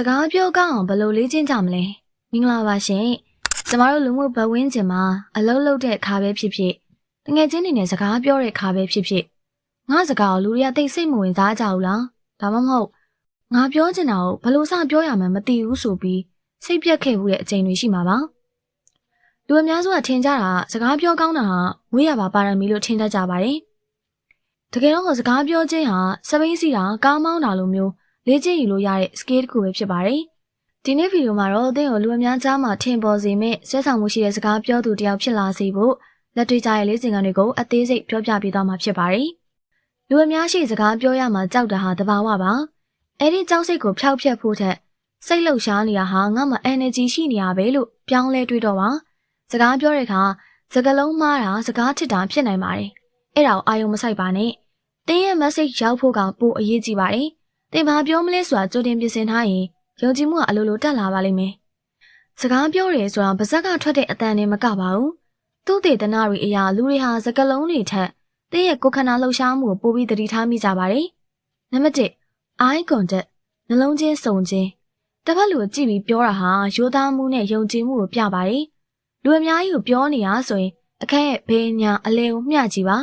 ကားပြောကောင်းအောင်ဘယ်လိုလေ့ကျင့်ကြမလဲမင်္ဂလာပါရှင်ကျမတို့လူမှုဘဝဝင်ကျင်မှာအလုံးလုံးတဲ့ခါပဲဖြစ်ဖြစ်တငယ်ချင်းတွေနဲ့စကားပြောတဲ့ခါပဲဖြစ်ဖြစ်ငါစကားကိုလူတွေကသိစိတ်မဝင်စားကြဘူးလားဒါမှမဟုတ်ငါပြောချင်တာကိုဘယ်လိုစပြောရမှန်းမသိဘူးဆိုပြီးစိတ်ပြက်ခဲ့မှုတဲ့အချိန်တွေရှိမှာပါလူအများစုကထင်ကြတာစကားပြောကောင်းတာဟာဝေးရပါပါရမီလို့ထင်တတ်ကြပါတယ်တကယ်တော့စကားပြောခြင်းဟာစပိန်စီတာကားမောင်းတာလိုမျိုးလေ့ကျင့်ယူလို့ရတဲ့ skill တစ်ခုပဲဖြစ်ပါတယ်ဒီနေ့ဗီဒီယိုမှာတော့အသင်ကိုလူအများကြားမှာထင်ပေါ်စေမယ့်ဆွဲဆောင်မှုရှိတဲ့စကားပြောသူတစ်ယောက်ဖြစ်လာစေဖို့လက်တွေ့ကျတဲ့လေ့ကျင့်ခန်းတွေကိုအသေးစိတ်ပြောပြပေးသွားမှာဖြစ်ပါတယ်လူအများရှိစကားပြောရမှာကြောက်တာဟာတဘာဝပါအဲ့ဒီကြောက်စိတ်ကိုဖျောက်ဖျက်ဖို့ထက်စိတ်လှုပ်ရှားနေတာဟာငါ့မှာ energy ရှိနေရပဲလို့ပြောင်းလဲတွေးတော့ပါစကားပြောတဲ့အခါစကားလုံးမှားတာစကားထစ်တာဖြစ်နိုင်ပါတယ်အဲ့ဒါကိုအာရုံမစိုက်ပါနဲ့တင်းရဲ့ message ရောက်ဖို့ကပိုအရေးကြီးပါတယ်တင်ဘာပြောမလဲဆိုတာကြိုတင်ပြင်ဆင်ထားရင်ယုံကြည်မှုကအလိုလိုတက်လာပါလိမ့်မယ်စကားပြောရဲဆိုတာပါဇက်ကထွက်တဲ့အတန်နဲ့မကပါဘူးသူ့တေသနာတွေအရာလူတွေဟာစကားလုံးတွေထက်တင်းရဲ့ကိုယ်ခန္ဓာလှုပ်ရှားမှုကိုပိုပြီးသတိထားမိကြပါတယ်နံပါတ်1 eye contact နှလုံးချင်းစုံချင်းတစ်ဖက်လူကိုကြည့်ပြီးပြောတာဟာရိုးသားမှုနဲ့ယုံကြည်မှုကိုပြပါတယ်လူအများကြီးကိုပြောနေတာဆိုရင်အခက်ရဲ့ဘေးညာအလဲကိုမျှကြည့်ပါ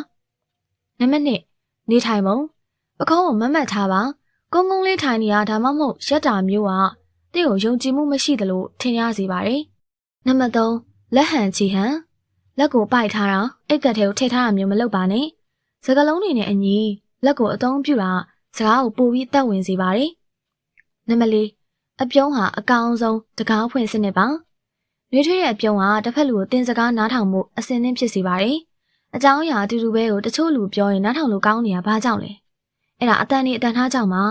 နံပါတ်2နေထိုင်ပုံပခုံးကိုမတ်မတ်ထားပါကုန်းကုန်းလေးထိုင်နေရဒါမှမဟုတ်ရက်တာမျိုးကတင့်ကိုယုံကြည်မှုမရှိသလိုထင်ရစေပါတယ်နံပါတ်3လက်ဟန်ချီဟန်လက်ကိုပိုက်ထားတာအိတ်ကတ်ထဲကိုထည့်ထားတာမျိုးမလုပ်ပါနဲ့စကားလုံးတွေနဲ့အညီလက်ကိုအသုံးပြုတာစကားကိုပိုပြီးတက်ဝင်စေပါတယ်နံပါတ်4အပြုံးဟာအကောင်းဆုံးတကားဖွင့်စနစ်ပါနှွေးထွေးတဲ့အပြုံးဟာတစ်ဖက်လူကိုတင်စကားနားထောင်မှုအစင်းသင်းဖြစ်စေပါတယ်အကြောင်းအရာအတူတူပဲကိုတချို့လူပြောရင်နားထောင်လို့ကောင်းနေတာဘာကြောင့်လဲအဲ့ဒါအတန်နဲ့အတန်ထားကြောင့်ပါ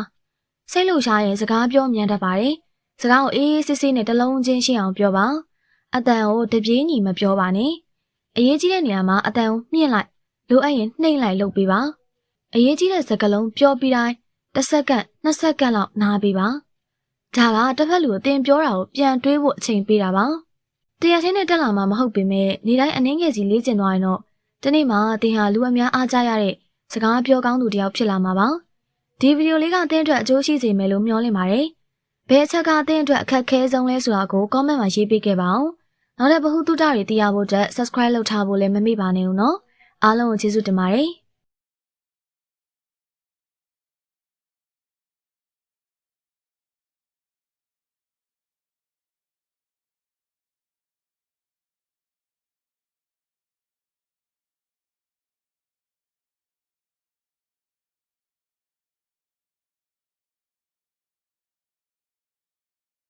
စိတ်လှုပ်ရှားရင်စကားပြောမြန်တတ်ပါတယ်စကားကိုအေးအေးဆေးဆေးနဲ့တလုံးချင်းရှင်းအောင်ပြောပါအတန်ကိုတပြေးညီမပြောပါနဲ့အရေးကြီးတဲ့နေရာမှာအတန်ကိုမြင့်လိုက်လိုအပ်ရင်နှိမ့်လိုက်လုပ်ပေးပါအရေးကြီးတဲ့စကားလုံးပြောပြီးတိုင်း1စက္ကန့်2စက္ကန့်လောက်နားပေးပါဒါကတစ်ဖက်လူကိုတင်ပြောတာကိုပြန်တွေးဖို့အချိန်ပေးတာပါတရားချင်းနဲ့တက်လာမှာမဟုတ်ပေမဲ့နေတိုင်းအနှင်းငယ်စီလေ့ကျင့်သွားရင်တော့ဒီနေ့မှာသင်ဟာလူအများအားကြရတဲ့စကားပြောကောင်းသူတစ်ယောက်ဖြစ်လာမှာပါဒီဗီဒီယိုလေးကအသင်အတွက်အကျိုးရှိစေမယ်လို့မျှော်လင့်ပါတယ်ဘယ်အချက်ကအသင်အတွက်အခက်ခဲဆုံးလဲဆိုတာကို comment မှာရေးပေးခဲ့ပါဦးနောက်တဲ့ဗဟုသုတတွေသိရဖို့အတွက် subscribe လုပ်ထားဖို့လည်းမမေ့ပါနဲ့ဦးနော်အားလုံးကိုကျေးဇူးတင်ပါတယ်